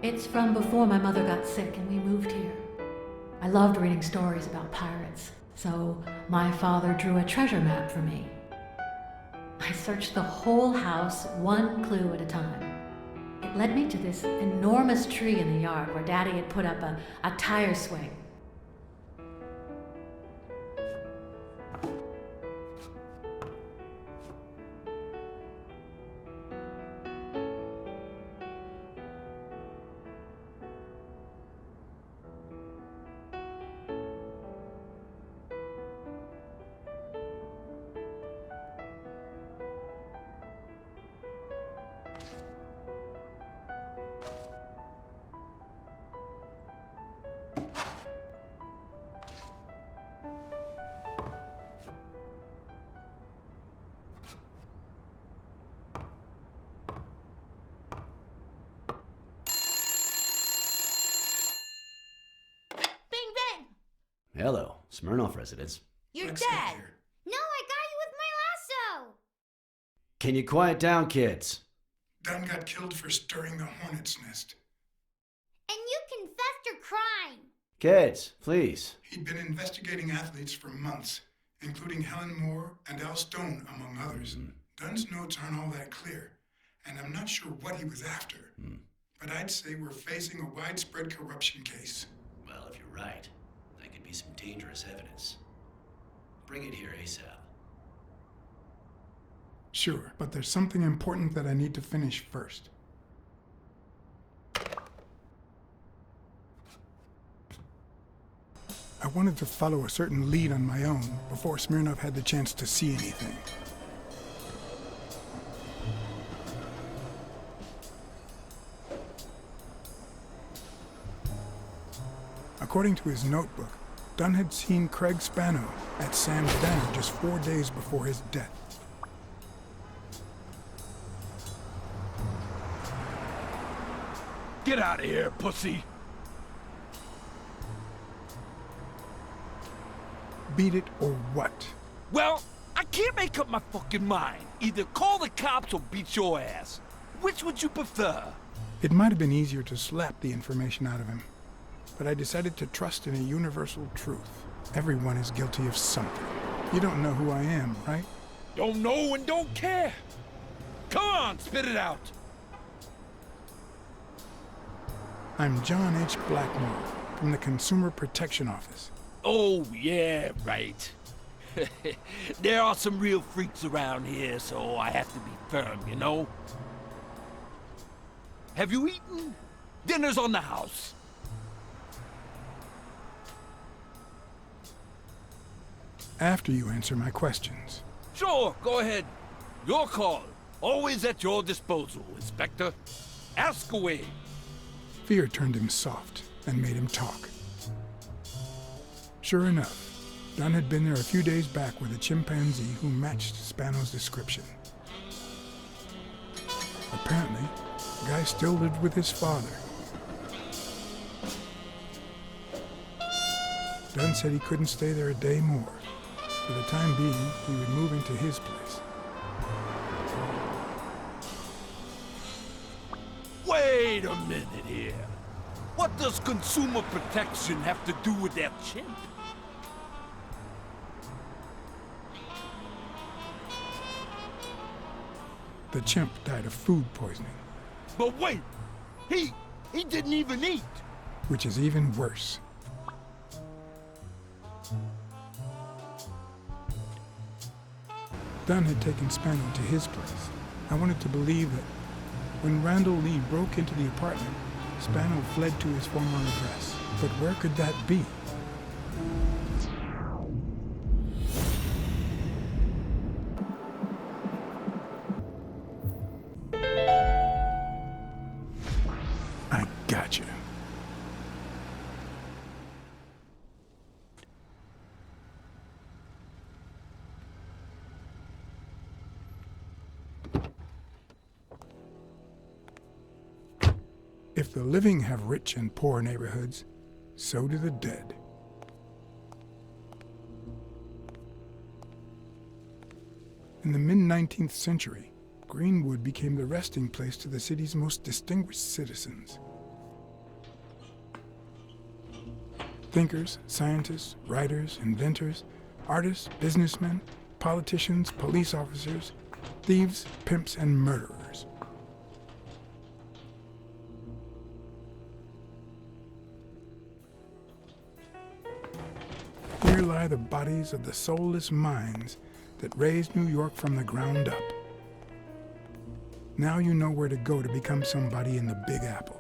It's from before my mother got sick and we moved here. I loved reading stories about pirates, so my father drew a treasure map for me. I searched the whole house, one clue at a time. It led me to this enormous tree in the yard where Daddy had put up a tire swing. Hello, Smirnoff residence. You're Blacksad dead! here. No, I got you with my lasso! Can you quiet down, kids? Dunn got killed for stirring the hornet's nest. And you confessed your crime! Kids, please. He'd been investigating athletes for months, including Helen Moore and Al Stone, among others. Dunn's notes aren't all that clear, and I'm not sure what he was after. But I'd say we're facing a widespread corruption case. Well, if you're right, that could be some dangerous evidence. Bring it here ASAP. Sure, but there's something important that I need to finish first. I wanted to follow a certain lead on my own before Smirnoff had the chance to see anything. According to his notebook, Dunn had seen Craig Spannow at Sam's dinner just 4 days before his death. Get out of here, pussy! Beat it or what? Well, I can't make up my fucking mind. Either call the cops or beat your ass. Which would you prefer? It might have been easier to slap the information out of him, but I decided to trust in a universal truth. Everyone is guilty of something. You don't know who I am, right? Don't know and don't care. Come on, spit it out. I'm John H. Blackmore from the Consumer Protection Office. Oh, yeah, right. There are some real freaks around here, so I have to be firm, you know? Have you eaten? Dinner's on the house. After you answer my questions. Sure, go ahead. Your call. Always at your disposal, Inspector. Ask away. Fear turned him soft and made him talk. Sure enough, Dunn had been there a few days back with a chimpanzee who matched Spannow's description. Apparently, the guy still lived with his father. Dunn said he couldn't stay there a day more. For the time being, he would move into his place. Wait a minute here. What does consumer protection have to do with that chimp? The chimp died of food poisoning, But wait! He didn't even eat! which is even worse. Dunn had taken Spannow to his place. I wanted to believe that when Randall Lee broke into the apartment, Spannow fled to his former address. But where could that be? I gotcha. If the living have rich and poor neighborhoods, so do the dead. In the mid-19th century, Greenwood became the resting place to the city's most distinguished citizens. Thinkers, scientists, writers, inventors, artists, businessmen, politicians, police officers, thieves, pimps, and murderers. Here lie the bodies of the soulless minds that raised New York from the ground up. Now you know where to go to become somebody in the Big Apple.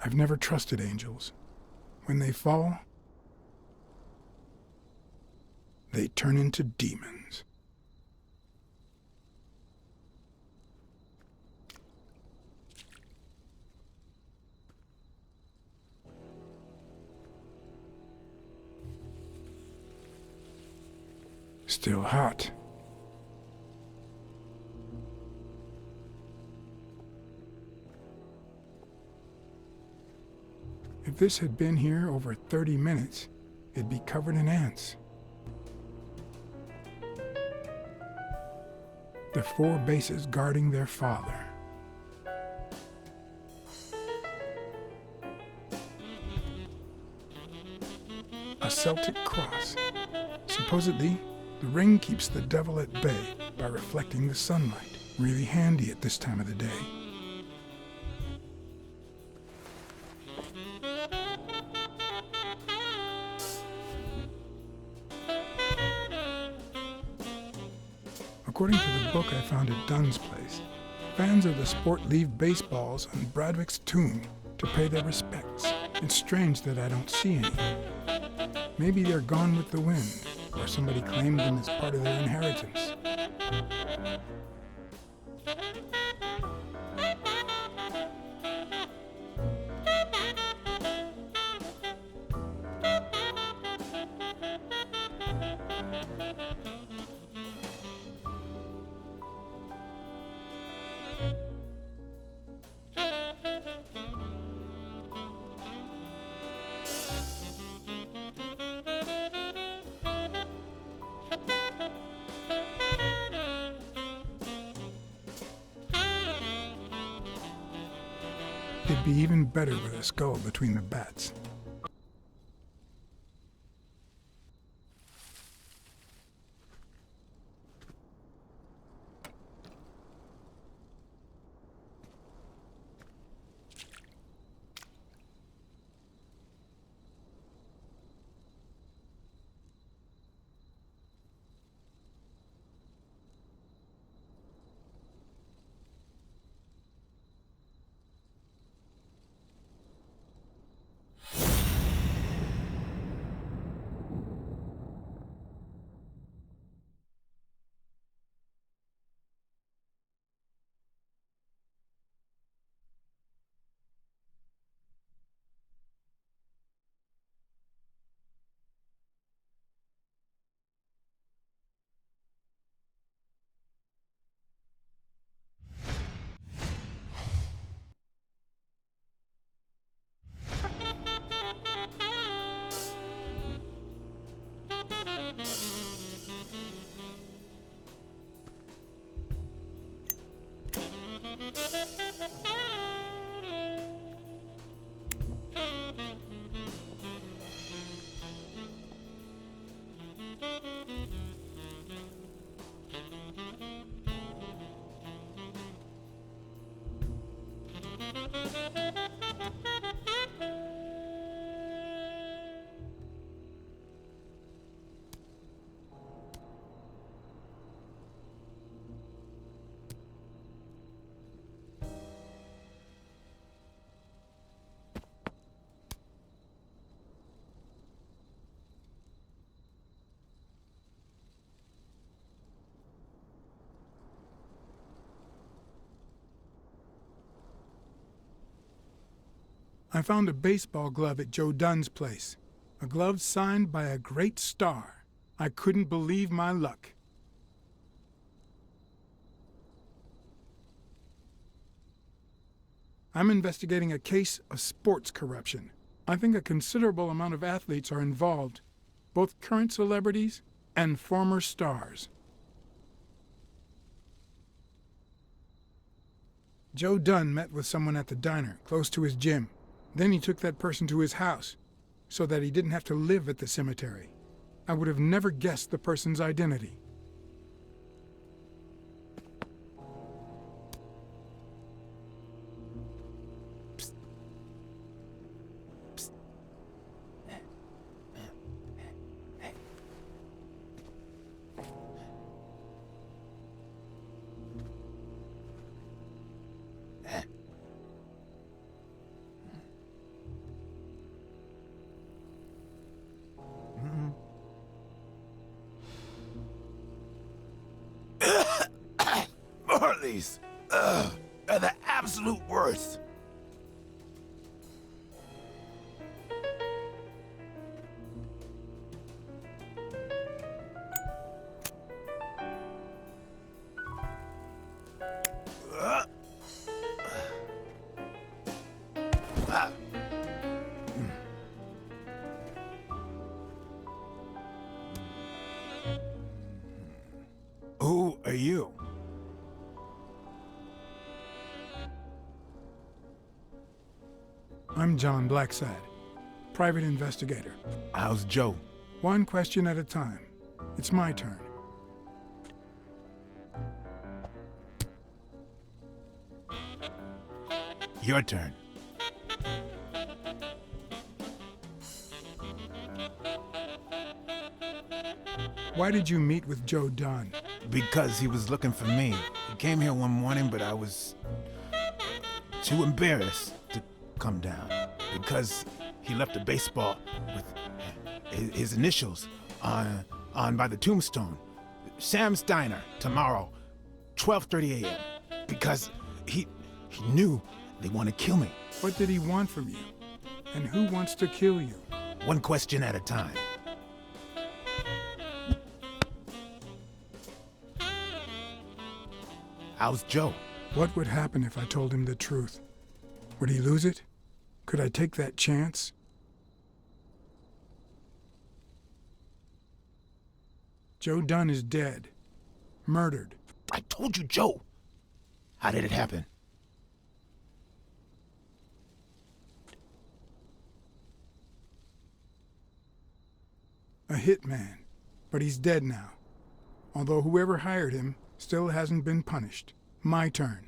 I've never trusted angels. When they fall, they turn into demons. Still hot. If this had been here over 30 minutes, it'd be covered in ants. The 4 bases guarding their father. A Celtic cross. Supposedly, the ring keeps the devil at bay by reflecting the sunlight. Really handy at this time of the day. According to the book I found at Dunn's place, fans of the sport leave baseballs on Bradwick's tomb to pay their respects. It's strange that I don't see any. Maybe they're gone with the wind, or somebody claimed them as part of their inheritance. It'd be even better with a skull between the bats. I found a baseball glove at Joe Dunn's place. A glove signed by a great star. I couldn't believe my luck. I'm investigating a case of sports corruption. I think a considerable amount of athletes are involved, both current celebrities and former stars. Joe Dunn met with someone at the diner, close to his gym. Then he took that person to his house, so that he didn't have to live at the cemetery. I would have never guessed the person's identity. Marleys are the absolute worst. Who are you? I'm John Blacksad, private investigator. How's Joe? One question at a time. It's my turn. Your turn. Why did you meet with Joe Dunn? Because he was looking for me. He came here one morning, but I was too embarrassed to come down. Because he left a baseball with his initials on by the tombstone. Sam's Diner, tomorrow, 12:30 a.m. Because he knew they want to kill me. What did he want from you? And who wants to kill you? One question at a time. How's Joe? What would happen if I told him the truth? Would he lose it? Could I take that chance? Joe Dunn is dead. Murdered. I told you, Joe. How did it happen? A hitman. But he's dead now. Although whoever hired him still hasn't been punished. My turn.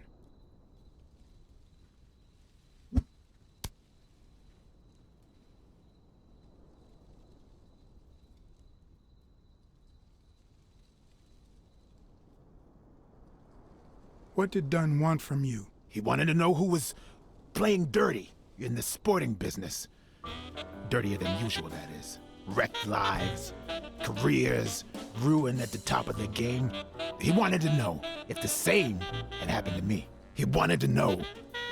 What did Dunn want from you? He wanted to know who was playing dirty in the sporting business. Dirtier than usual, that is. Wrecked lives, careers, ruined at the top of their game. He wanted to know if the same had happened to me. He wanted to know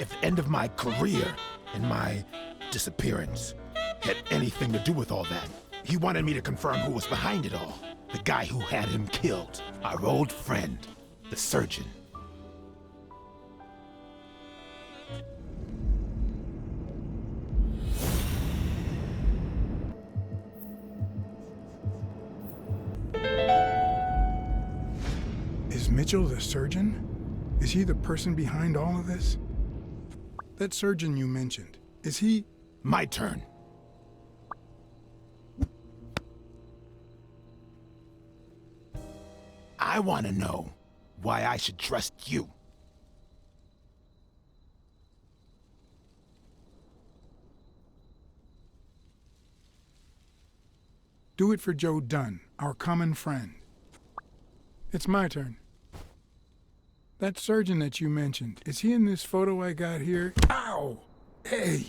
if the end of my career and my disappearance had anything to do with all that. He wanted me to confirm who was behind it all. The guy who had him killed. Our old friend, the surgeon. Is Mitchell the surgeon? Is he the person behind all of this? That surgeon you mentioned, is he... My turn. I want to know why I should trust you. Do it for Joe Dunn, our common friend. It's my turn. That surgeon that you mentioned, is he in this photo I got here? Ow! Hey!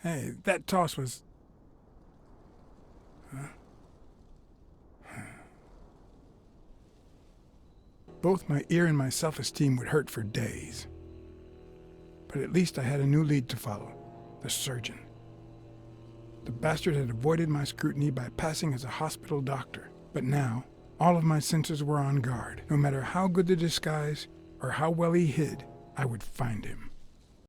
Hey, that toss was... Huh? Both my ear and my self-esteem would hurt for days. But at least I had a new lead to follow, the surgeon. The bastard had avoided my scrutiny by passing as a hospital doctor, but now all of my senses were on guard. No matter how good the disguise or how well he hid, I would find him.